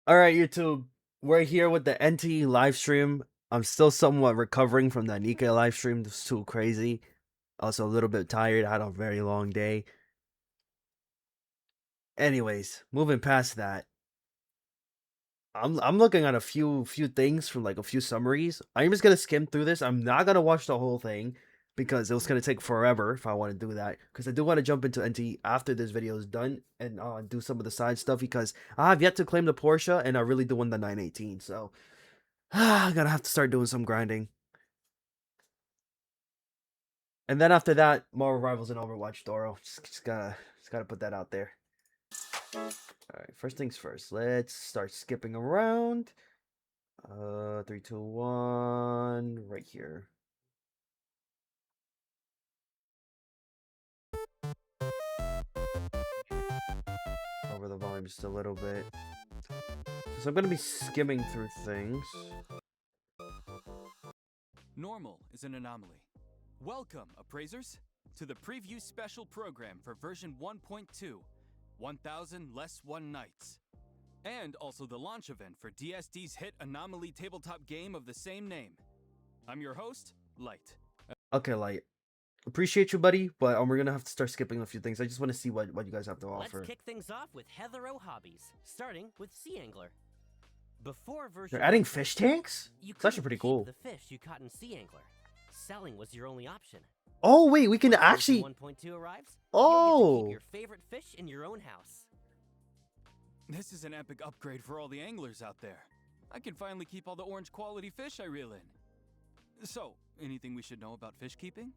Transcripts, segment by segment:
All right, YouTube. We're here with the NTE live stream. I'm still somewhat recovering from that Nikkei live stream. It was too crazy. Also a little bit tired. I had a very long day. Anyways, moving past that, I'm looking at a few things from like a few summaries. I'm just gonna skim through this. I'm not gonna watch the whole thing because it was gonna take forever if I want to do that. Because I do want to jump into NTE after this video is done and do some of the side stuff because I have yet to claim the Porsche and I really do want the 918. So I'm gonna have to start doing some grinding. And then after that, more rivals in Overwatch, Doro. Just gotta put that out there. Alright, first things first. Let's start skipping around. 3, 2, 1. Right here. Over the volume just a little bit. So I'm gonna be skimming through things. Normal is an anomaly. Welcome, appraisers, to the preview special program for version 1.2, 1000 Less One Nights, and also the launch event for DSD's hit anomaly tabletop game of the same name. I'm your host, Light. Okay, Light. Appreciate you, buddy, but we're gonna have to start skipping a few things. I just want to see what you guys have to offer. Let's kick things off with Heathero Hobbies, starting with Sea Angler. Before version They're adding fish tanks? It's actually pretty cool. The fish you caught in Sea Angler. Selling was your only option. Oh wait, we can When actually. 1.2 arrives, Oh. you'll get to keep your favorite fish in your own house. This is an epic upgrade for all the anglers out there. I can finally keep all the orange quality fish I reel in. So, anything we should know about fish keeping?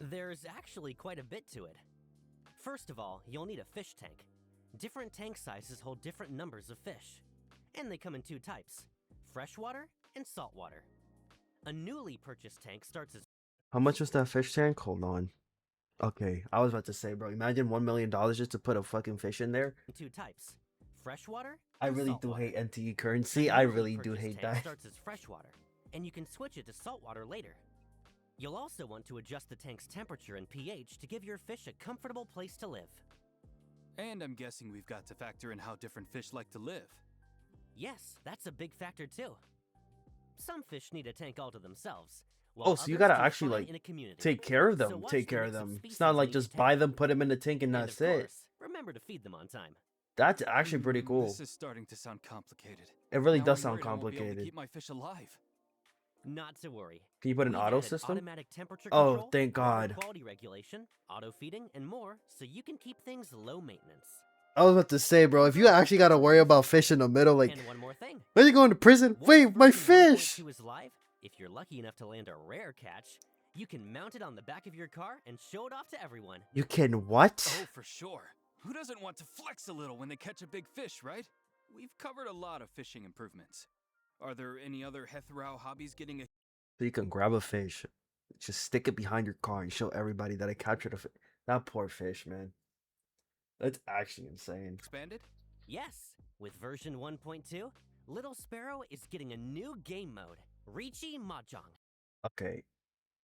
There's actually quite a bit to it. First of all, you'll need a fish tank. Different tank sizes hold different numbers of fish. And they come in two types, freshwater and saltwater. A newly purchased tank starts as... How much was that fish tank? Hold on. Okay, I was about to say, bro, imagine $1 million just to put a fucking fish in there. Two types, freshwater I and really do saltwater. hate NTE currency. I really do hate that. Starts as freshwater, and you can switch it to saltwater later. You'll also want to adjust the tank's temperature and pH to give your fish a comfortable place to live. And I'm guessing we've got to factor in how different fish like to live. Yes, that's a big factor too. Some fish need a tank all to themselves. Oh, so you gotta actually like take care of them. So take care of mix of them. It's species not in like each just tank. buy them, put them in the tank, and And that's of it. course, remember to feed them on time. That's actually pretty cool. This is starting to sound complicated. It really Now does I'm sound worried I won't be able to complicated. keep my fish alive. Not to worry. Can you put an We've auto added system? Automatic temperature Oh, control, thank water God. quality regulation, auto feeding, and more, so you can keep things low maintenance. I was about to say, bro, if you actually gotta worry about fish in the middle, like, And one more thing. are you going to prison? Once Wait, my version fish! 1.2 is live, if you're lucky enough to land a rare catch, you can mount it on the back of your car and show it off to everyone. You can what? Oh, for sure. Who doesn't want to flex a little when they catch a big fish, right? We've covered a lot of fishing improvements. Are there any other Heathero hobbies getting a... So you can grab a fish, just stick it behind your car and show everybody that I captured a fish. That poor fish, man. That's actually insane. expanded? Yes, with version 1.2, Little Sparrow is getting a new game mode, Richi Mahjong. Okay.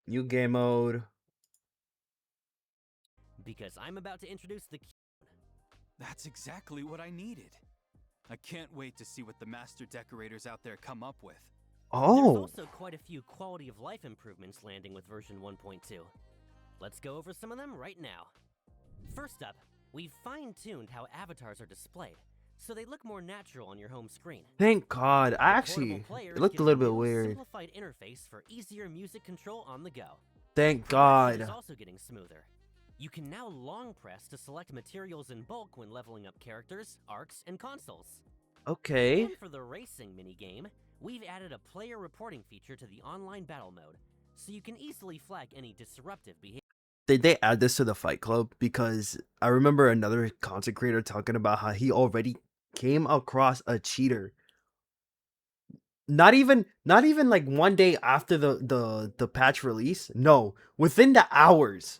New game mode. Because I'm about to introduce the... That's exactly what I needed. I can't wait to see what the master decorators out there come up with. There's Oh! also quite a few quality of life improvements landing with version 1.2. Let's go over some of them right now. First up, we've fine-tuned how avatars are displayed, so they look more natural on your home screen. Thank God. I The portable actually... player It is looked a given little bit new, weird. simplified interface for easier music control on the go. Thank Progression is God. also getting smoother. You can now long press to select materials in bulk when leveling up characters, arcs, and consoles. Okay. And for the racing minigame, we've added a player reporting feature to the online battle mode, so you can easily flag any disruptive behavior. Did they add this to the Fight Club? Because I remember another content creator talking about how he already came across a cheater. Not even like one day after the patch release. No, within the hours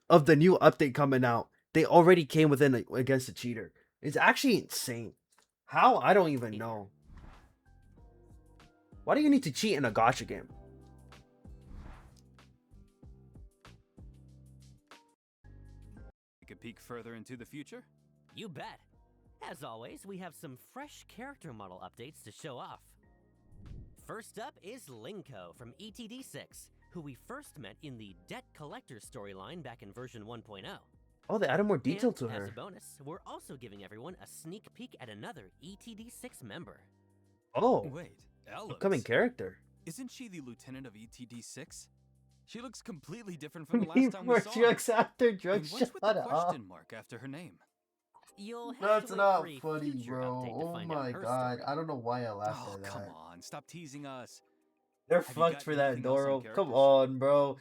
of the new update coming out, they already came within against a cheater. It's actually insane. How? I don't even know. Why do you need to cheat in a gacha game? Take a peek further into the future? You bet. As always, we have some fresh character model updates to show off. First up is Linko from ETD6, who we first met in the Debt Collector storyline back in version 1.0. Oh, they added more detail And, to as her. a bonus, we're also giving everyone a sneak peek at another ETD6 member. Oh, Wait, Alex. upcoming character. Isn't she the lieutenant of ETD6? She looks completely different from the Need last time more we saw her. drugs after And drugs. what's Shut with the up. question mark after her name? You'll have That's to wait not for a funny, future bro. update to Oh find out my her god. story. I don't know why I laughed Oh, at that. come on. Stop teasing us. They're Have you fucked got for that, anything else on Doro. Come characters? on, bro.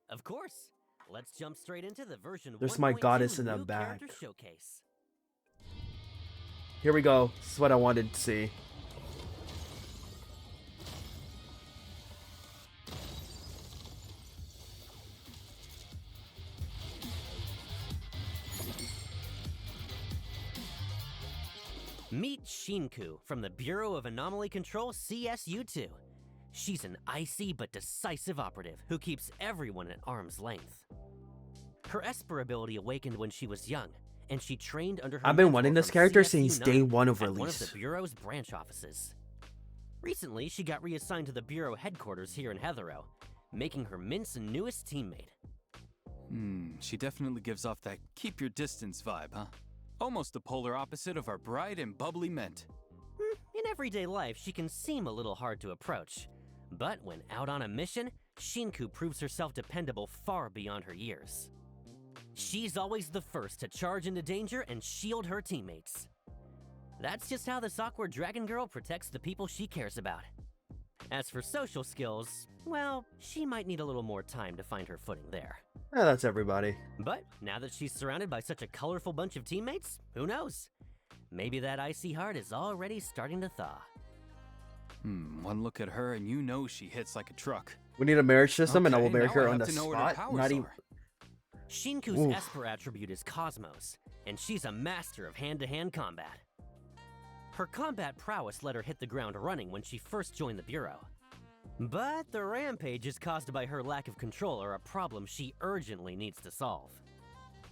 Of course. Let's jump straight into the version There's my 1.2 goddess in the new back. character showcase. Here we go. This is what I wanted to see. Meet Shinku from the Bureau of Anomaly Control CSU2. She's an icy but decisive operative who keeps everyone at arm's length. Her Esper ability awakened when she was young, and she trained under her I've been mentor wanting this from character CSU since 9 day one of at one of release. the Bureau's branch offices. Recently, she got reassigned to the Bureau headquarters here in Heathero, making her Mint's newest teammate. She definitely gives off that keep your distance vibe, huh? Almost the polar opposite of our bright and bubbly Mint. In everyday life, she can seem a little hard to approach. But when out on a mission, Shinku proves herself dependable far beyond her years. She's always the first to charge into danger and shield her teammates. That's just how this awkward dragon girl protects the people she cares about. As for social skills, well, she might need a little more time to find her footing there. Yeah, that's everybody. But now that she's surrounded by such a colorful bunch of teammates, who knows? Maybe that icy heart is already starting to thaw. One look at her and you know she hits like a truck. We need a marriage system, and I will Okay, marry now her I on have the to know what her spot. powers Not even. are. Shinku's Oof. Esper attribute is Cosmos, and she's a master of hand-to-hand combat. Her combat prowess let her hit the ground running when she first joined the Bureau. But the rampages caused by her lack of control are a problem she urgently needs to solve.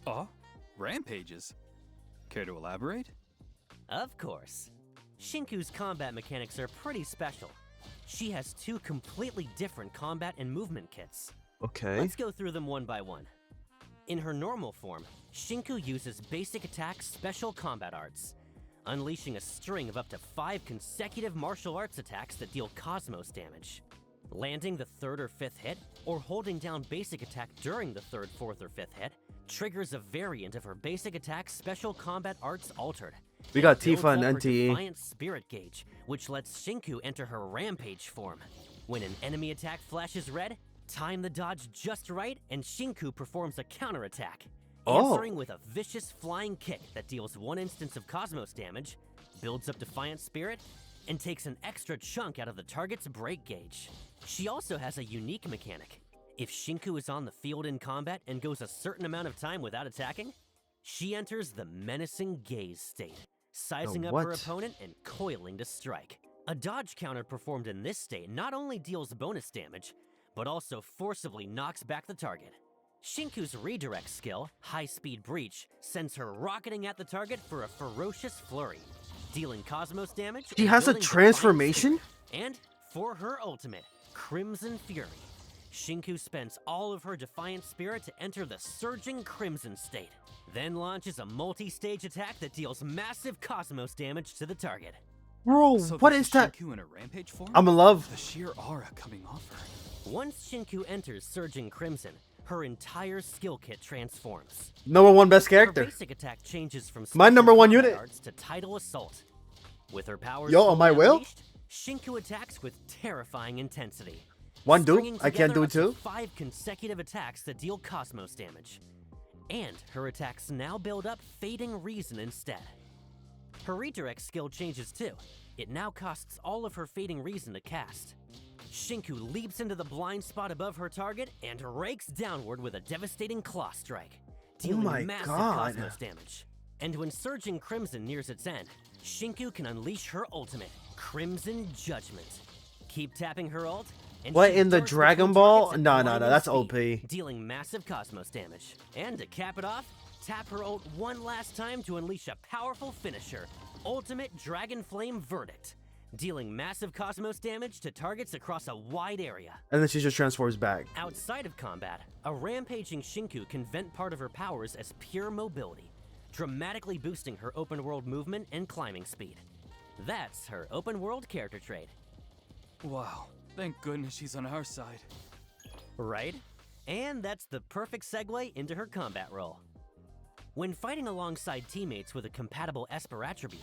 Oh? Rampages? Care to elaborate? Of course. Shinku's combat mechanics are pretty special. She has two completely different combat and movement kits. Okay. Let's go through them one by one. In her normal form, Shinku uses basic attack special combat arts, unleashing a string of up to 5 consecutive martial arts attacks that deal cosmos damage. Landing the 3rd or 5th hit, or holding down basic attack during the 3rd, 4th, or 5th hit, triggers a variant of her basic attack special combat arts altered. We got It builds Tifa and up her NTE. Defiant Spirit gauge, which lets Shinku enter her rampage form. When an enemy attack flashes red, time the dodge just right, and Shinku performs a counterattack, Oh. answering with a vicious flying kick that deals 1 instance of cosmos damage, builds up Defiant Spirit, and takes an extra chunk out of the target's break gauge. She also has a unique mechanic. If Shinku is on the field in combat and goes a certain amount of time without attacking, she enters the menacing gaze state, sizing up her what? opponent and coiling to strike. A dodge counter performed in this state not only deals bonus damage, but also forcibly knocks back the target. Shinku's redirect skill, High Speed Breach, sends her rocketing at the target for a ferocious flurry, dealing cosmos damage. She and has a building Defiant transformation? Spirit. And for her ultimate, Crimson Fury, Shinku spends all of her Defiant Spirit to enter the Surging Crimson state, then launches a multi-stage attack that deals massive cosmos damage to the target. Bro, So what this is that? Shinku in a rampage form? I'm in love. The sheer aura coming off her. Once Shinku enters Surging Crimson, her entire skill kit transforms. Number 1 best Her character. basic attack changes from My special number 1 combat unit. arts to Tidal Assault. With her powers Yo, on my fully will? unleashed, Shinku attacks with terrifying intensity. One do? stringing I can't together do it up to too? 5 consecutive attacks that deal cosmos damage. And her attacks now build up Fading Reason instead. Her redirect skill changes too. It now costs all of her Fading Reason to cast. Shinku leaps into the blind spot above her target and rakes downward with a devastating claw strike, dealing my massive God. cosmos damage. And when Surging Crimson nears its end, Shinku can unleash her ultimate, Crimson Judgment. Keep tapping her ult, and What, she in the darts Dragon between Ball? targets at No, blinding that's speed, OP. dealing massive cosmos damage. And to cap it off, tap her ult one last time to unleash a powerful finisher, Ultimate Dragon Flame Verdict, dealing massive cosmos damage to targets across a wide area. And then she just transforms back. Outside of combat, a rampaging Shinku can vent part of her powers as pure mobility, dramatically boosting her open world movement and climbing speed. That's her open world character trait. Wow, thank goodness she's on our side. Right? And that's the perfect segue into her combat role. When fighting alongside teammates with a compatible Esper attribute,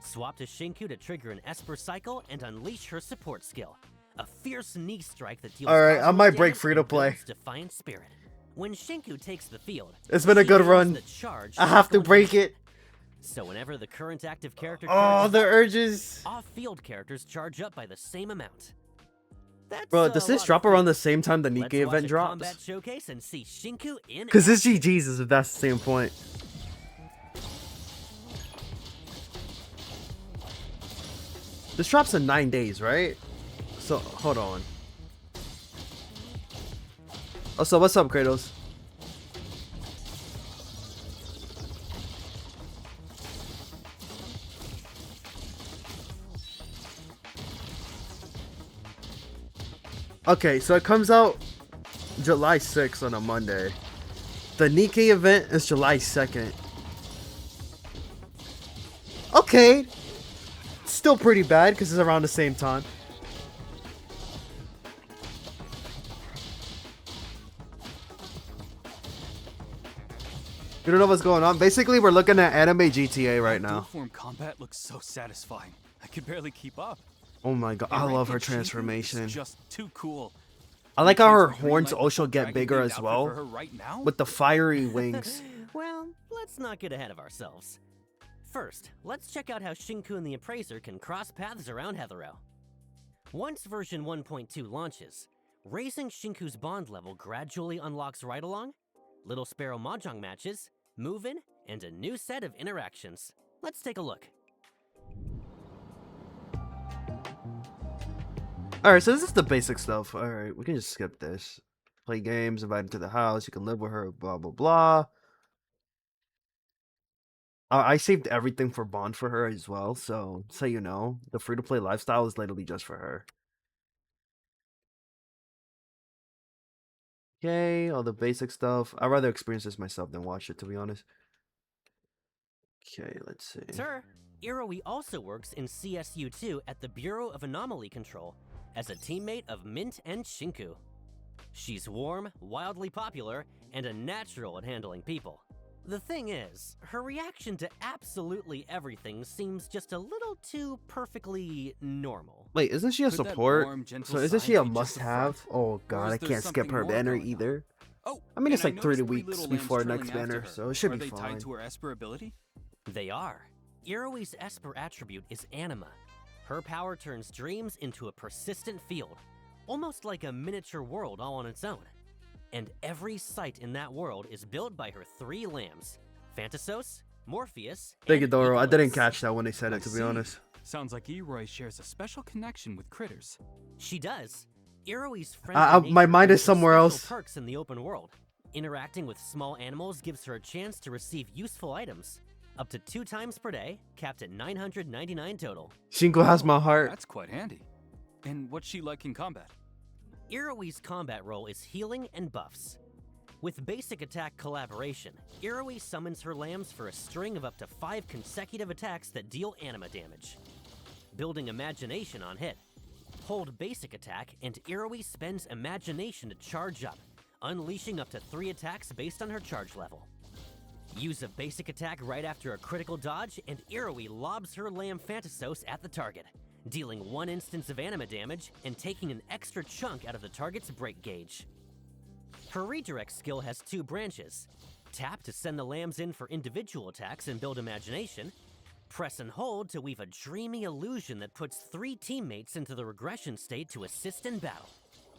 swap to Shinku to trigger an Esper cycle and unleash her support skill, a fierce knee strike that deals Alright, I cosmic might break damage free to and play. builds defiant spirit. When Shinku takes the field, It's been a she good uses run. the charge I have to cycle break inversion. it. So whenever the current active character Oh, charges the up, urges. off-field characters charge up by the same amount. That's Bro, a does this lot drop of around the things. same time the Let's Nikkei watch event a drops? combat showcase and see Shinku in Because it's action. GG's if that's the same point. This drops in 9 days, right? So, hold on. Oh, so what's up, Kratos? Okay, so it comes out July 6th on a Monday. The Nikkei event is July 2nd. Okay. Still pretty bad because it's around the same time. You don't know what's going on? Basically, we're looking at anime GTA right Dual now. form combat looks so satisfying. I could barely keep up. Oh my god, I And love her Rampage Shinku is transformation. just too cool. I like how her Chance for horns green light also full get dragon bigger themed as outfit well. for her right now? With the fiery wings. Well, let's not get ahead of ourselves. First, let's check out how Shinku and the Appraiser can cross paths around Heathero. Once version 1.2 launches, raising Shinku's bond level gradually unlocks ride-along, Little Sparrow Mahjong matches, move-in, and a new set of interactions. Let's take a look. Alright, so this is the basic stuff. Alright, we can just skip this. Play games, invite to the house, you can live with her, blah blah blah. I saved everything for Bond for her as well, so you know, the free-to-play lifestyle is literally just for her. Okay, all the basic stuff. I'd rather experience this myself than watch it, to be honest. Okay, let's see. Sir, Iroi also works in CSU2 at the Bureau of Anomaly Control as a teammate of Mint and Shinku. She's warm, wildly popular, and a natural at handling people. The thing is, her reaction to absolutely everything seems just a little too perfectly normal. Wait, isn't she a Could that support? warm, gentle So isn't side she a be just a must-have? front? Oh god, is I there can't skip something her more banner going on? either. Oh, I mean, it's and like 3 noticed weeks little before lambs next trailing banner, after her. so it should Are be they fine. tied to her Esper ability? They are. Iroi's Esper attribute is Anima. Her power turns dreams into a persistent field, almost like a miniature world all on its own. And every site in that world is built by her 3 lambs, Phantasos, Morpheus, Thank you, and Doro. I didn't Equalix. catch that when they said I it, to be see. honest. Sounds like Eroi shares a special connection with critters. She does. Iroi's my mind is somewhere else. Perks in the open world. Interacting with small animals gives her a chance to receive useful items, up to 2 times per day, capped at 999 total. Shinko has my heart. That's quite handy. And what's she like in combat? Iroi's combat role is healing and buffs. With basic attack collaboration, Iroi summons her lambs for a string of up to 5 consecutive attacks that deal anima damage. Building imagination on hit. Hold basic attack and Iroi spends imagination to charge up, unleashing up to 3 attacks based on her charge level. Use a basic attack right after a critical dodge and Iroi lobs her lamb Phantasos at the target, dealing 1 instance of anima damage and taking an extra chunk out of the target's break gauge. Her redirect skill has 2 branches. Tap to send the lambs in for individual attacks and build imagination. Press and hold to weave a dreamy illusion that puts 3 teammates into the regression state to assist in battle.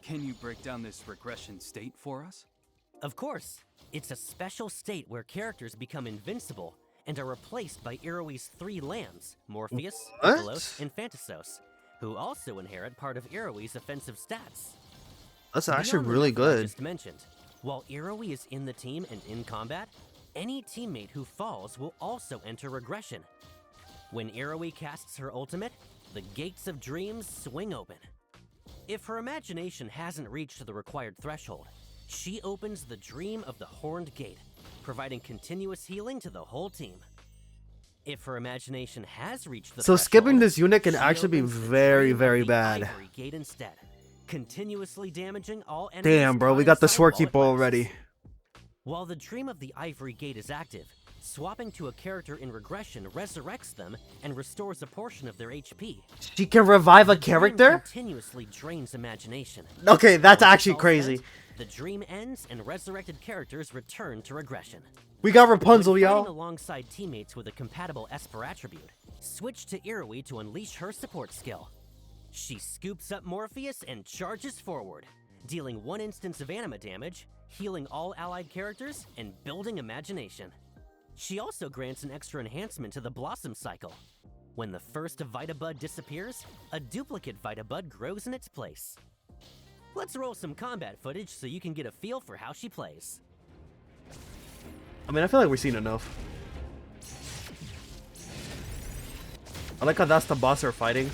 Can you break down this regression state for us? Of course, it's a special state where characters become invincible and are replaced by Iroi's 3 lambs, Morpheus, What? Equalix, and Phantasos, who also inherit part of Iroi's offensive stats. That's actually Beyond the really method I good. just mentioned, while Iroi is in the team and in combat, any teammate who falls will also enter regression. When Iroi casts her ultimate, the gates of dreams swing open. If her imagination hasn't reached the required threshold, she opens the dream of the Horned Gate, providing continuous healing to the whole team. If her imagination has reached the So threshold, skipping this unit can she actually be opens the very, dream of very the bad. Ivory Gate instead, continuously damaging all enemies Damn, bro, caught we got the inside while it Shorekeeper already. lasts. While the dream of the Ivory Gate is active, swapping to a character in regression resurrects them and restores a portion of their HP. She can revive a The dream character? continuously drains imagination. Okay, that's Once actually it's all crazy. spent, the dream ends and resurrected characters return to regression. We got When Rapunzel, fighting y'all. alongside teammates with a compatible Esper attribute, switch to Iroi to unleash her support skill. She scoops up Morpheus and charges forward, dealing 1 instance of anima damage, healing all allied characters, and building imagination. She also grants an extra enhancement to the Blossom cycle. When the first Vita Bud disappears, a duplicate Vita Bud grows in its place. Let's roll some combat footage so you can get a feel for how she plays. I mean, I feel like we've seen enough. I like how that's the boss we're fighting.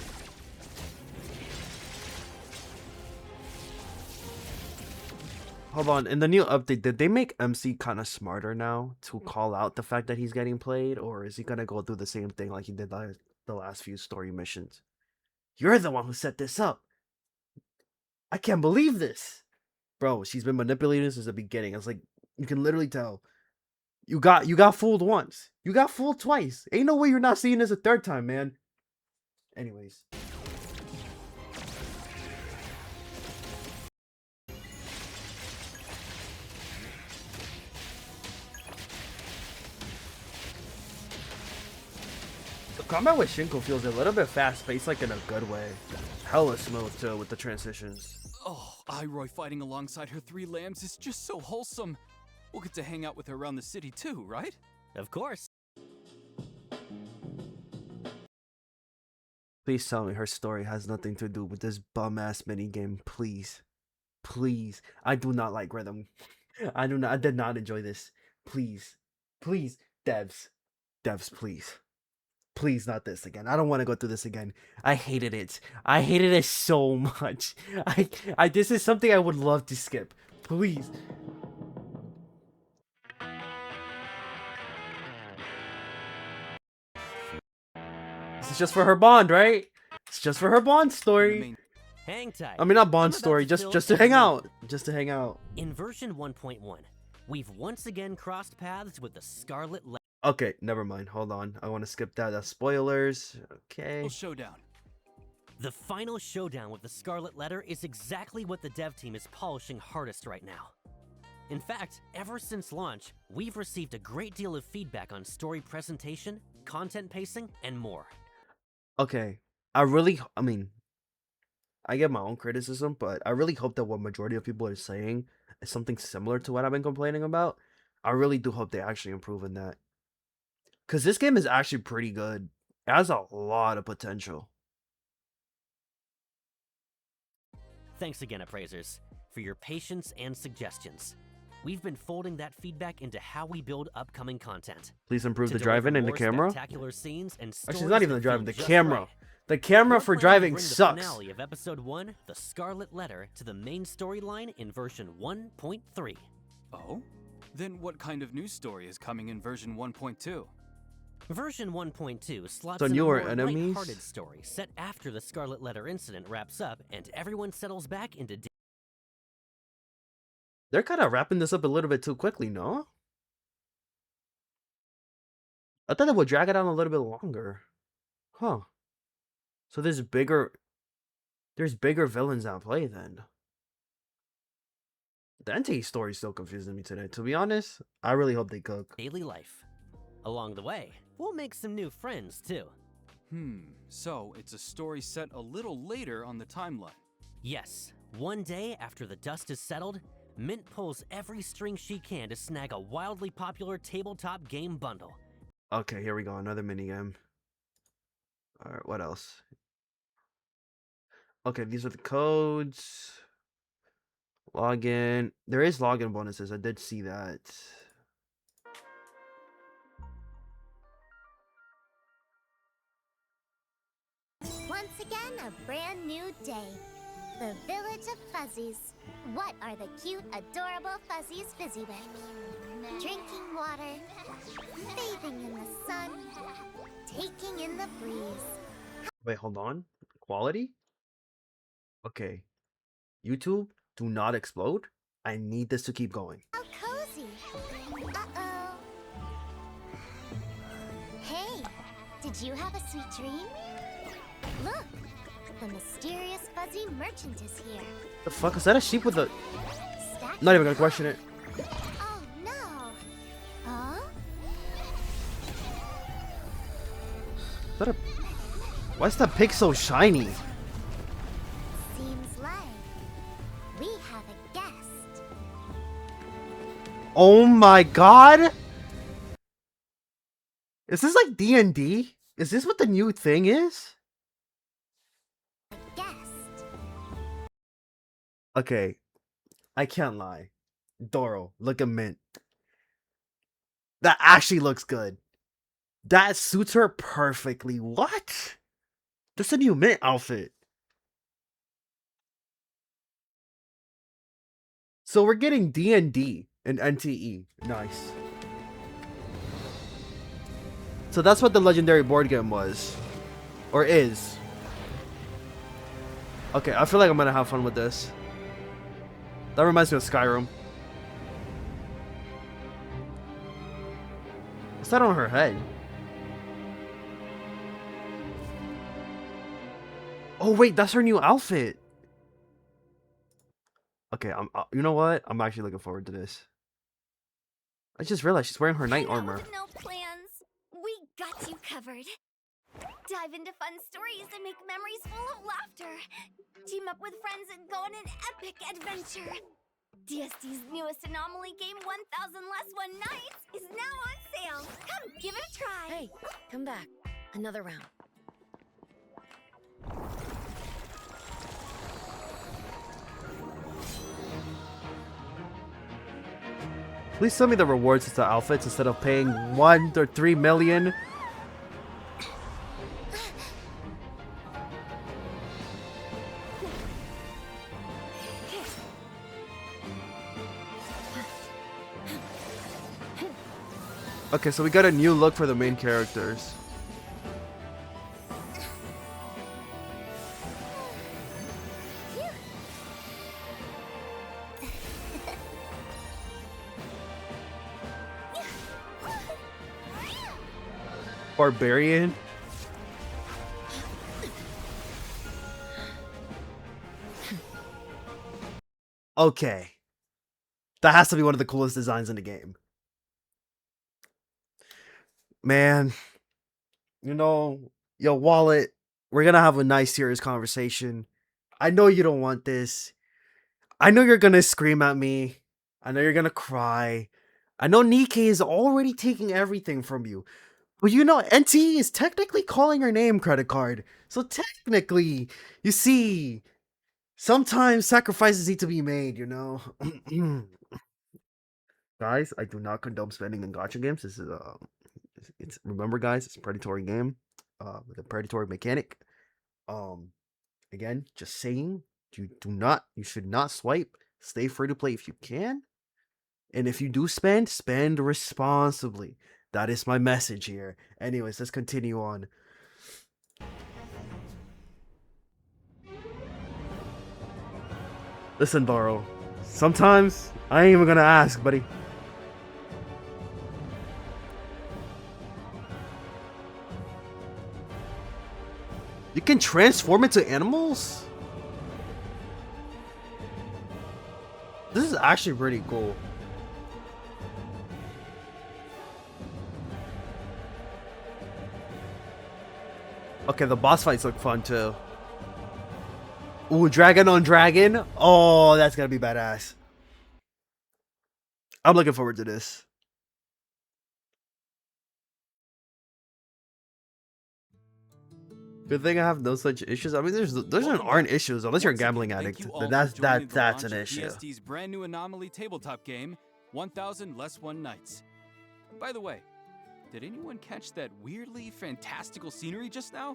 Hold on, in the new update, did they make MC kind of smarter now to call out the fact that he's getting played? Or is he gonna go through the same thing like he did the last few story missions? You're the one who set this up. I can't believe this. Bro, she's been manipulating since the beginning. It's like, you can literally tell. You got fooled once. You got fooled twice. Ain't no way you're not seeing this a third time, man. Anyways. The combat with Shinko feels a little bit fast-paced, like in a good way. Hella smooth, too, with the transitions. Oh, Iroy fighting alongside her 3 lambs is just so wholesome. We'll get to hang out with her around the city too, right? Of course. Please tell me her story has nothing to do with this bum-ass minigame, please. Please. I do not like rhythm. I did not enjoy this. Please. Please. Devs. Devs, please. Please, not this again. I don't want to go through this again. I hated it. I hated it so much. This is something I would love to skip. Please. This is just for her bond, right? It's just for her bond story. Hang tight. I mean, not I'm bond about story, to just fill to hang everyone. out. Just to hang out. In version 1.1, we've once again crossed paths with the Scarlet Letter. Okay, never mind. Hold on. I want to skip that. That's spoilers. Okay. Showdown. The final showdown with the Scarlet Letter is exactly what the dev team is polishing hardest right now. In fact, ever since launch, we've received a great deal of feedback on story presentation, content pacing, and more. Okay. I mean, I get my own criticism, but I really hope that what majority of people are saying is something similar to what I've been complaining about. I really do hope they actually improve in that. Because this game is actually pretty good. It has a lot of potential. Thanks again, appraisers, for your patience and suggestions. We've been folding that feedback into how we build upcoming content. Please improve To the deliver driving and the more camera. spectacular scenes and Actually, it's stories not even that the driving, feel the just camera. right. The camera We're for planning to driving bring the sucks. finale of episode 1, The Scarlet Letter, to the main storyline in version 1.3. Oh? Then what kind of news story is coming in version 1.2? Version 1.2 slots So in a newer more enemies? lighthearted story set after the Scarlet Letter incident wraps up and everyone settles back into They're kind of wrapping this up a little bit too quickly, no? I thought they would drag it out a little bit longer. Huh. So there's bigger villains at play then. The NTE story is still confusing me today. To be honest, I really hope they cook. daily life. Along the way, we'll make some new friends too. So it's a story set a little later on the timeline. Yes, one day after the dust is settled, Mint pulls every string she can to snag a wildly popular tabletop game bundle. Okay, here we go. Another minigame. Alright, what else? Okay, these are the codes. Login. There is login bonuses. I did see that. once again a brand new day. The village of fuzzies. What are the cute, adorable fuzzies busy with? Drinking water, bathing in the sun, taking in the breeze. Wait, hold on. Quality? Okay. YouTube, do not explode. I need this to keep going. How cozy. Uh-oh. Hey, did you have a sweet dream? Look, the mysterious fuzzy merchant is here. The fuck? Is that a sheep with a... Stacked Not even gonna up. question it. Oh no. Huh? Is that a... Why is that pig so shiny? Seems like we have a guest. Oh my god! Is this like D&D? Is this what the new thing is? A guest. Okay, I can't lie. Doro, look at Mint. That actually looks good. That suits her perfectly. What? That's a new Mint outfit. So we're getting D&D and NTE. Nice. So that's what the legendary board game was. Or is. Okay, I feel like I'm gonna have fun with this. That reminds me of Skyrim. What's that on her head? Oh wait, that's her new outfit. Okay, you know what? I'm actually looking forward to this. I just realized she's wearing her knight Hang out armor. with no plans. We got you covered. Dive into fun stories and make memories full of laughter. Team up with friends and go on an epic adventure. DSD's newest anomaly game, 1000 Less One Nights, is now on sale. Come give it a try. Hey, come back. Another round. Please send me the rewards to the outfits instead of paying 1 or 3 million. Okay, so we got a new look for the main characters. Barbarian. Okay. That has to be one of the coolest designs in the game. Man, you know, yo, Wallet, we're gonna have a nice, serious conversation. I know you don't want this. I know you're gonna scream at me. I know you're gonna cry. I know Nikkei is already taking everything from you. But you know, NTE is technically calling your name, credit card. So technically, you see, sometimes sacrifices need to be made, you know? Guys, I do not condone spending in gacha games. This is it's remember guys, it's a predatory game with a predatory mechanic. Again, just saying, you should not swipe. Stay free to play if you can. And if you do spend responsibly. That is my message here. Anyways, let's continue on. Listen, Doro. Sometimes I ain't even gonna ask, buddy. You can transform into animals? This is actually pretty cool. Okay, the boss fights look fun too. Ooh, dragon on dragon? Oh, that's gonna be badass. I'm looking forward to this. Good thing I have no such issues. I mean, there's aren't issues unless you're a gambling addict. Then that's an issue. DSD's brand new anomaly tabletop game, 1000 Less One Nights. By the way, did anyone catch that weirdly fantastical scenery just now?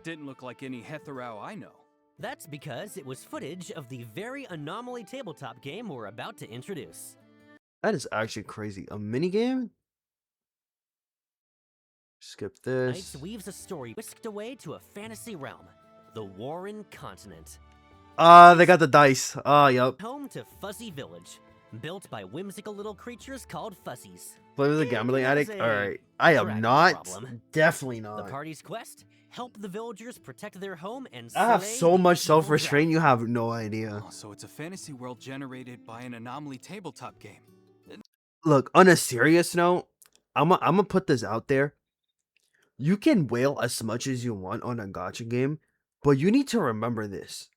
Didn't look like any Hetherau I know. That's because it was footage of the very anomaly tabletop game we're about to introduce. That is actually crazy. A mini game? Skip Knights this. weaves a story whisked away to a fantasy realm, the Warren Continent. They got the dice. Yup. Home to Fuzzy Village, built by whimsical little creatures called Fuzzies. Play with a And gambling there's addict? a Alright. I am dragon not. problem. Definitely The not. party's quest: help the villagers protect their home and I have slay so the much evil self-restraint, dragon. you have no idea. Oh, so it's a fantasy world generated by an anomaly tabletop game. Look, on a serious note, I'm gonna put this out there. You can wail as much as you want on a gacha game, but you need to remember this.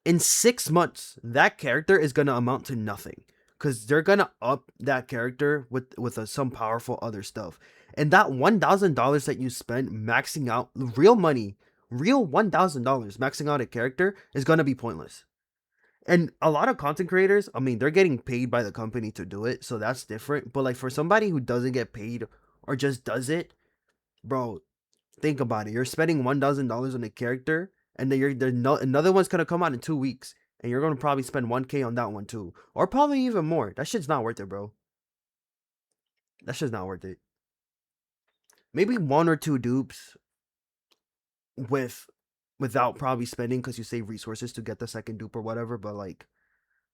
In 6 months, that character is gonna amount to nothing. Because they're gonna up that character with some powerful other stuff. And that $1,000 that you spent maxing out real money, real $1,000 maxing out a character is gonna be pointless. And a lot of content creators, I mean, they're getting paid by the company to do it, so that's different. But like for somebody who doesn't get paid or just does it, bro, think about it. You're spending $1,000 on a character, and then another one's gonna come out in 2 weeks, and you're gonna probably spend 1K on that one too, or probably even more. That shit's not worth it, bro. That shit's not worth it. Maybe 1 or 2 dupes without probably spending because you save resources to get the second dupe or whatever. But like,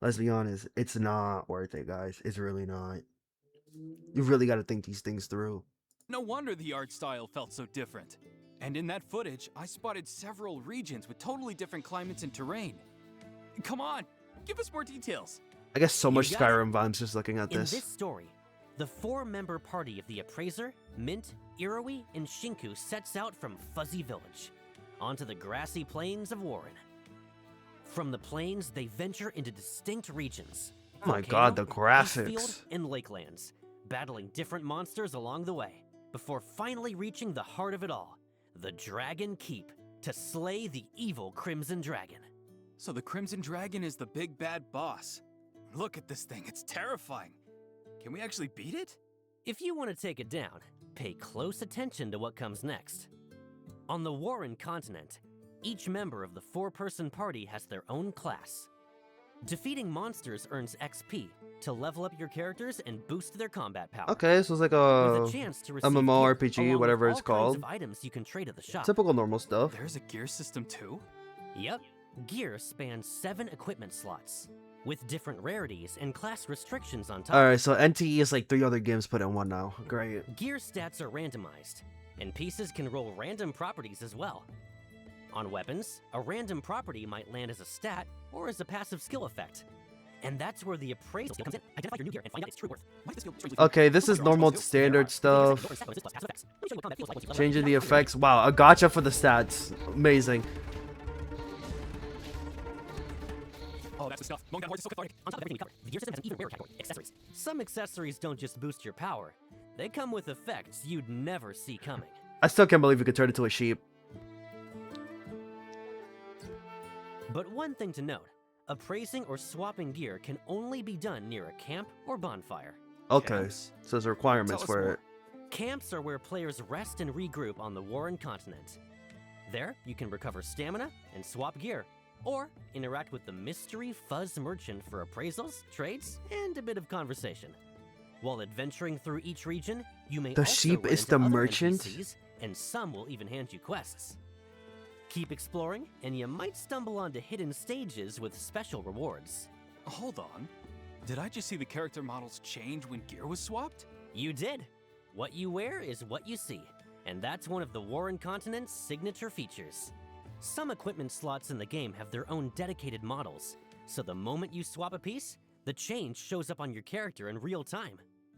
let's be honest, it's not worth it, guys. It's really not. You really got to think these things through. No wonder the art style felt so different. And in that footage, I spotted several regions with totally different climates and terrain. Come on, give us more details. I guess so You much got it. Skyrim vibes just looking at In this. this story, the 4-member party of the Appraiser, Mint, Iroi, and Shinku sets out from Fuzzy Village, onto the grassy plains of Warren. From the plains, they venture into distinct regions. Oh my god, the Volcano, Icefield, graphics. and Lakelands, battling different monsters along the way, before finally reaching the heart of it all, the Dragon Keep, to slay the evil Crimson Dragon. So the Crimson Dragon is the big bad boss. Look at this thing, it's terrifying. Can we actually beat it? If you want to take it down, pay close attention to what comes next. On the Warren Continent, each member of the 4-person party has their own class. Defeating monsters earns XP to level up your characters and boost their combat power. Okay, so it's like With a a chance to receive MMORPG, gear, along with whatever it's all kinds called. of items you can trade at the shop. Typical normal stuff. There's a gear system too? Yep, gear spans 7 equipment slots, with different rarities and class restrictions on top. Alright, so NTE is like 3 other games put in one now. Great. Gear stats are randomized, and pieces can roll random properties as well. On weapons, a random property might land as a stat or as a passive skill effect. And that's where the appraisal comes in. Identify your new gear and find out its true worth. Why does this feel strangely Okay, this is normal standard stuff. Changing the effects. Wow, a gacha for the stats. Amazing. Oh, that's the stuff. Mowing down horses is so cathartic. On top of everything we covered, the gear system has an even rarer category, accessories. Some accessories don't just boost your power, they come with effects you'd never see coming. I still can't believe we could turn into a sheep. But one thing to note, appraising or swapping gear can only be done near a camp or bonfire. Okay, Camps? so there's requirements Tell us for more. it. Camps are where players rest and regroup on the Warren Continent. There, you can recover stamina and swap gear, or interact with the mystery Fuzz Merchant for appraisals, trades, and a bit of conversation. While adventuring through each region, you may The also sheep run is into the other merchant? NPCs, and some will even hand you quests. Keep exploring, and you might stumble onto hidden stages with special rewards. Hold on. Did I just see the character models change when gear was swapped? You did! What you wear is what you see, and that's one of the Warren Continent's signature features. Some equipment slots in the game have their own dedicated models, so the moment you swap a piece, the change shows up on your character in real time.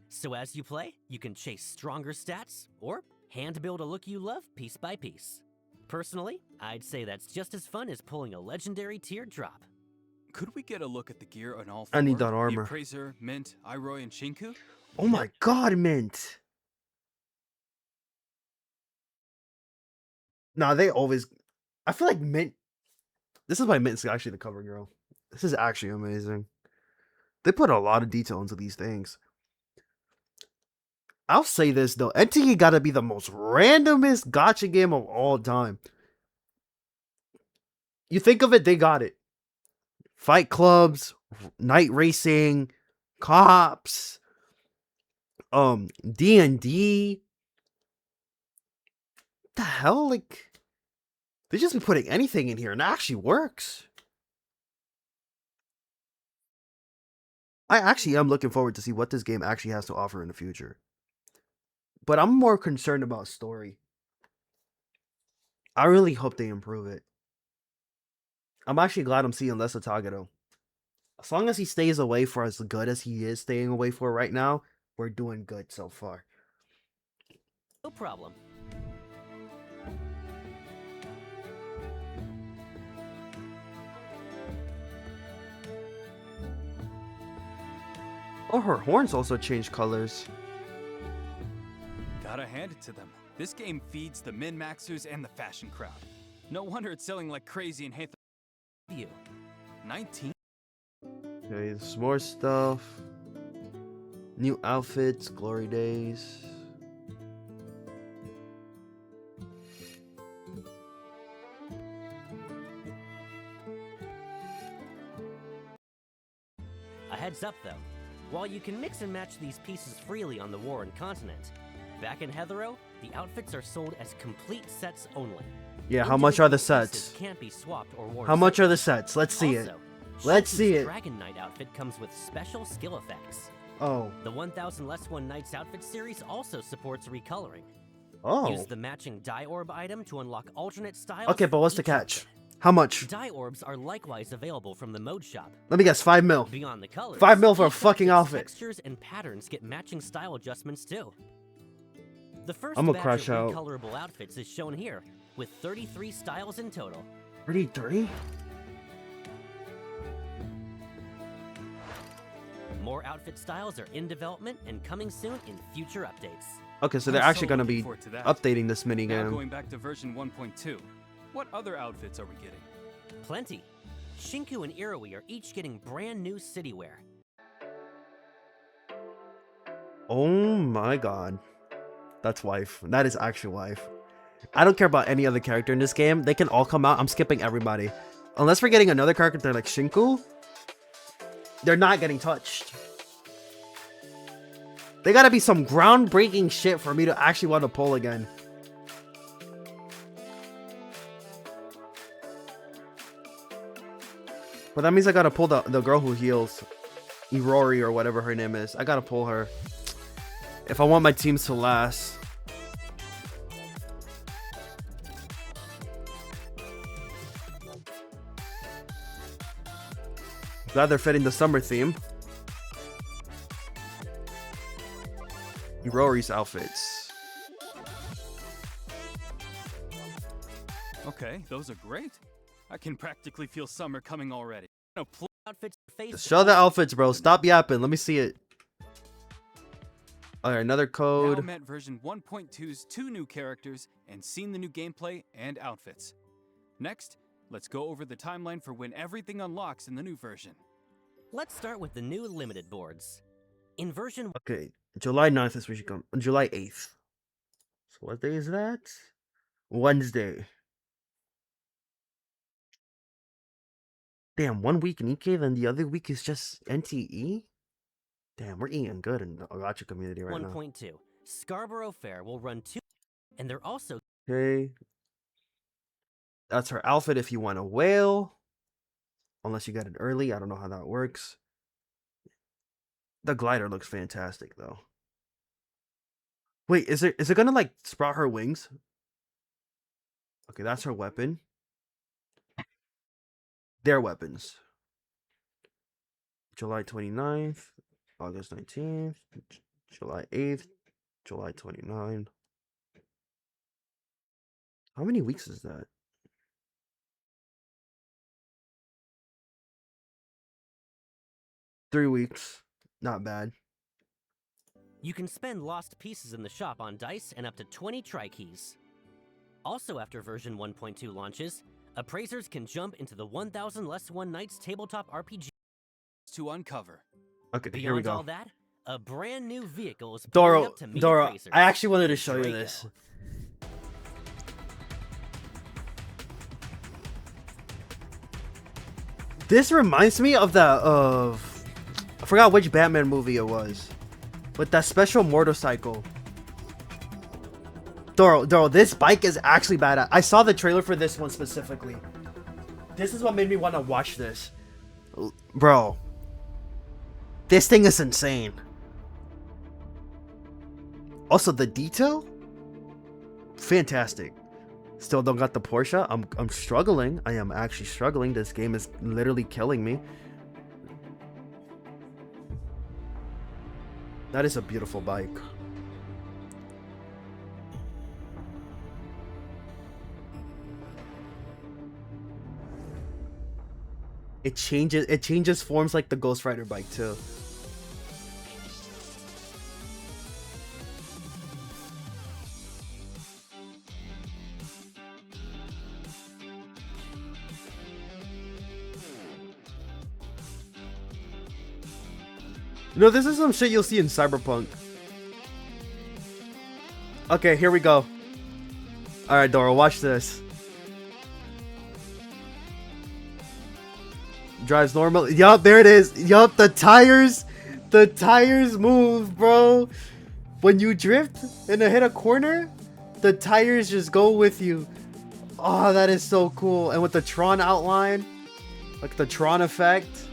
So as you play, you can chase stronger stats, or hand build a look you love piece by piece. Personally, I'd say that's just as fun as pulling a legendary tiered drop. Could we get a look at the gear on all I need four? that armor. The Appraiser, Mint, Iroi, and Shinku? Oh my god, Mint. Nah, they always. I feel like Mint. This is why Mint's actually the cover girl. This is actually amazing. They put a lot of detail into these things. I'll say this though, NTE gotta be the most randomest gacha game of all time. You think of it, they got it. Fight clubs, night racing, cops, D&D. The hell, like they just be putting anything in here and it actually works. I actually am looking forward to see what this game actually has to offer in the future. But I'm more concerned about story. I really hope they improve it. I'm actually glad I'm seeing less of Tagato. As long as he stays away for as good as he is staying away for right now, we're doing good so far. No problem. Oh, her horns also change colors. Gotta hand it to them. This game feeds the min-maxers and the fashion crowd. No wonder it's selling like crazy in Hathor. You. 19? Okay, there's more stuff. New outfits, glory days. A heads up though, while you can mix and match these pieces freely on the Warren continent, back in Heathero, the outfits are sold as complete sets only. Yeah, how much are the Individual pieces sets? Can't be swapped or worn. How much are the separately. sets? Let's see it. Also, Let's Shinku's see it. Dragon Knight outfit comes with special skill effects. Oh. The 1000 Less One Nights outfit series also supports recoloring. Oh. Use the matching dye orb item to unlock alternate styles. Okay, but for what's the each catch? outfit. How much? Dye orbs are likewise available from the mode shop. Let me guess, 5 mil. Beyond the colors, 5 mil for a each fucking outfit's outfit. Textures and patterns get matching style adjustments too. The first I'ma batch crash of out. recolorable outfits is shown here, with 33 styles in total. 33? More outfit styles are in development and coming soon in future updates. Okay, so they're I'm actually so gonna looking be forward to that. updating this Now minigame. going back to version 1.2. What other outfits are we getting? Plenty. Shinku and Iroi are each getting brand new city wear. Oh my god. That's wife. That is actual wife. I don't care about any other character in this game. They can all come out. I'm skipping everybody. Unless we're getting another character like Shinku, they're not getting touched. They gotta be some groundbreaking shit for me to actually want to pull again. But that means I gotta pull the girl who heals. Irori or whatever her name is. I gotta pull her. If I want my teams to last. Glad they're fitting the summer theme. Irori's outfits. Okay, those are great. I can practically feel summer coming already. No Outfits face Show the outfits, bro. Stop yapping. Let me see it. Alright, another Now code. met version 1.2's 2 new characters and seen the new gameplay and outfits. Next, let's go over the timeline for when everything unlocks in the new version. Let's start with the new limited boards. In version Okay, July 9th is where she come. July 8th. So what day is that? Wednesday. Damn, 1 week in EK, then the other week is just NTE? Damn, we're eating good in the Gacha community right now. 1.2, Scarborough Fair will run 2, and they're also Okay. That's her outfit if you want a whale. Unless you got it early. I don't know how that works. The glider looks fantastic though. Wait, is it gonna like sprout her wings? Okay, that's her weapon. Their weapons. July 29th, August 19th, July 8th, July 29th. How many weeks is that? 3 weeks. Not bad. you can spend lost pieces in the shop on dice and up to 20 tri-keys. Also after version 1.2 launches, appraisers can jump into the 1000 Less One Nights tabletop RPG. To uncover. Okay, Beyond here we go. all that, a brand new vehicle is pulling up to meet Doro, appraisers. I actually wanted to show you Draco. this. This reminds me of I forgot which Batman movie it was, with that special motorcycle. Doro, this bike is actually badass. I saw the trailer for this one specifically. This is what made me want to watch this. Bro, this thing is insane. Also, the detail, fantastic. Still don't got the Porsche. I'm struggling. I am actually struggling. This game is literally killing me. That is a beautiful bike. It changes forms like the Ghost Rider bike too. No, this is some shit you'll see in Cyberpunk. Okay, here we go. Alright, Dora, watch this. Drives normal. Yup, there it is. Yup, the tires move, bro. When you drift and hit a corner, the tires just go with you. Oh, that is so cool. And with the Tron outline, like the Tron effect.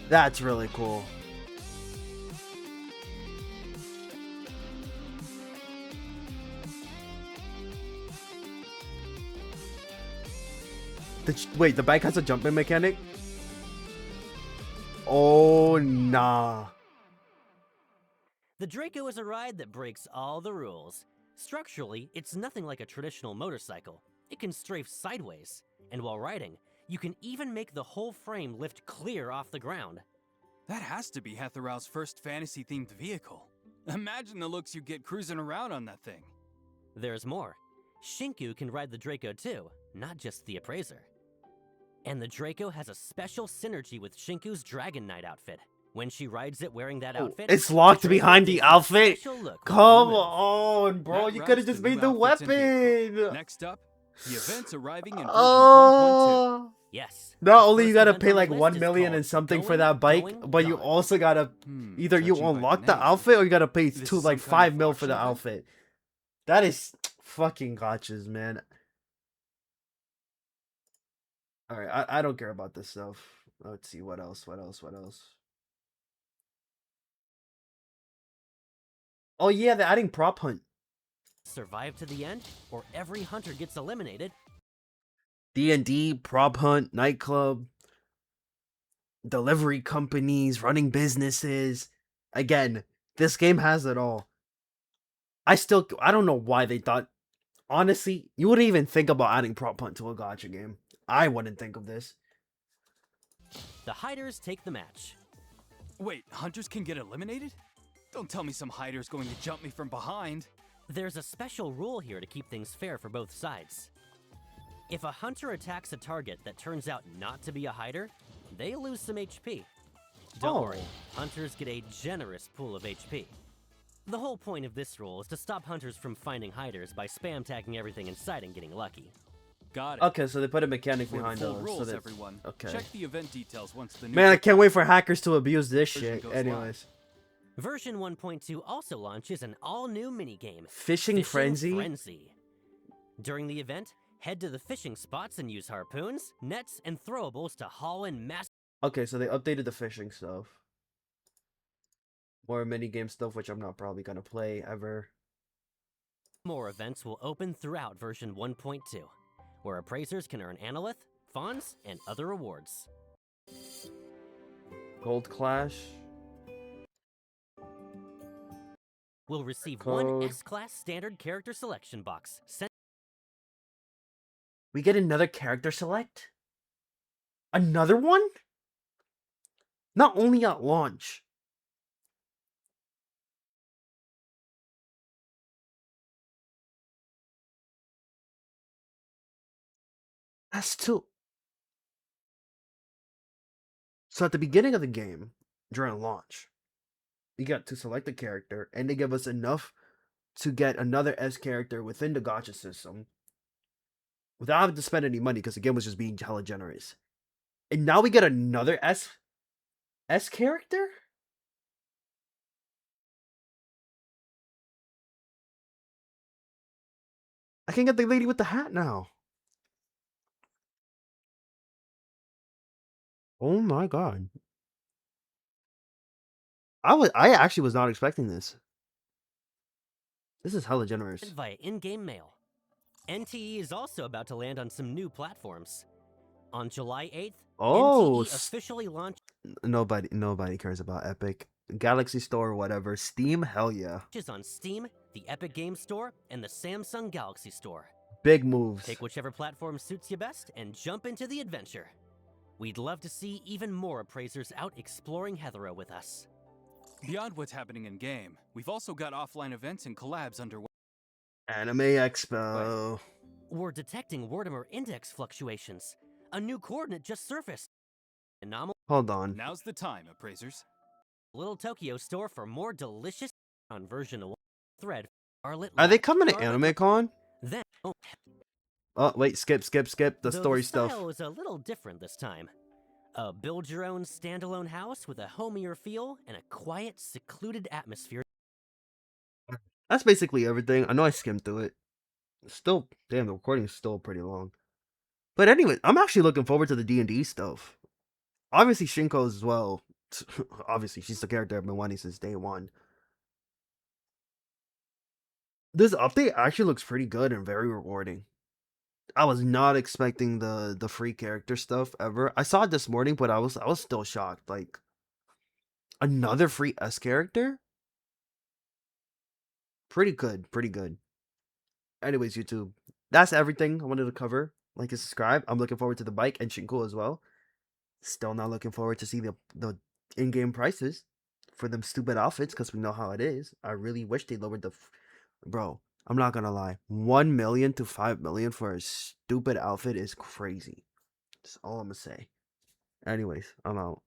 That's really cool. Wait, the bike has a jumping mechanic? Oh, nah. The Draco is a ride that breaks all the rules. Structurally, it's nothing like a traditional motorcycle. It can strafe sideways, and while riding, you can even make the whole frame lift clear off the ground. That has to be Hetherow's first fantasy-themed vehicle. Imagine the looks you get cruising around on that thing. There's more. Shinku can ride the Draco too, not just the Appraiser. And the Draco has a special synergy with Shinku's Dragon Knight outfit. When she rides it wearing that outfit, It's locked the Draco behind the takes a outfit? special look when Come you move. on, bro. That You could have routes just the made new the outfits and vehicle. weapon. Next up, the events arriving in version 1.2. Oh. Yes. Not the only you first gotta event pay on the like list 1 is million called and something for Going, that bike, Going, but you Gone. also gotta either you Judging by unlock the the name, outfit or you gotta pay this two is like some kind 5 of mil for auction the event? outfit. That is fucking gotchas, man. All right, I don't care about this stuff. Let's see what else. Oh yeah, they're adding prop hunt. Survive to the end, or every hunter gets eliminated. D&D, prop hunt, nightclub, delivery companies, running businesses. Again, this game has it all. I don't know why they thought. Honestly, you wouldn't even think about adding prop hunt to a gacha game. I wouldn't think of this. The hiders take the match. Wait, hunters can get eliminated? Don't tell me some hider's going to jump me from behind. There's a special rule here to keep things fair for both sides. If a hunter attacks a target that turns out not to be a hider, they lose some HP. Don't worry, hunters get a generous pool of HP. The whole point of this rule is to stop hunters from finding hiders by spam tagging everything in sight and getting lucky. Got it. Okay, so they put a mechanic For the behind full us. rules, So that, everyone. okay. Check the event details once the new Man, I can't wait for hackers to abuse this version shit. goes Anyways. Version 1.2 also launches an all-new minigame, Fishing Frenzy? During the event, head to the fishing spots and use harpoons, nets, and throwables to haul in mass. Okay, so they updated the fishing stuff. More minigame stuff, which I'm not probably gonna play ever. More events will open throughout version 1.2, where appraisers can earn analyth, fawns, and other rewards. Gold Clash. Will receive Code. one S-Class standard character selection box. We get another character select? Another one? Not only at launch. That's two. So at the beginning of the game, during launch, we got to select a character, and they give us enough to get another S character within the gacha system without having to spend any money because the game was just being hella generous. And now we get another S character? I can get the lady with the hat now. Oh my god. I actually was not expecting this. This is hella generous. Via in-game mail. NTE is also about to land on some new platforms. On July 8th, Oh, NTE officially launched nobody cares about Epic. Galaxy Store or whatever. Steam, hell yeah. on Steam, the Epic Game Store, and the Samsung Galaxy Store. Big moves. Take whichever platform suits you best and jump into the adventure. We'd love to see even more appraisers out exploring Heathrow with us. Beyond what's happening in game, we've also got offline events and collabs underway. Anime Expo. We're detecting Wartimer index fluctuations. A new coordinate just surfaced. Anomaly. Hold on. Now's the time, appraisers. Little Tokyo store for more delicious on version 1 thread. Are they coming to Anime Con? Then, Oh, wait, skip. The story the stuff. style is a little different this time. Build your own standalone house with a homier feel and a quiet, secluded atmosphere. That's basically everything. I know I skimmed through it. Still, damn, the recording is still pretty long. But anyway, I'm actually looking forward to the D&D stuff. Obviously, Shinko's as well. Obviously, she's the character I've been wanting since day one. This update actually looks pretty good and very rewarding. I was not expecting the free character stuff ever. I saw it this morning, but I was still shocked. Like, another free S character? Pretty good. Anyways, YouTube, that's everything I wanted to cover. Like and subscribe. I'm looking forward to the bike and Shinku as well. Still not looking forward to see the in-game prices for them stupid outfits because we know how it is. I really wish they lowered bro. I'm not gonna lie. 1 million to 5 million for a stupid outfit is crazy. That's all I'm gonna say. Anyways, I'm out.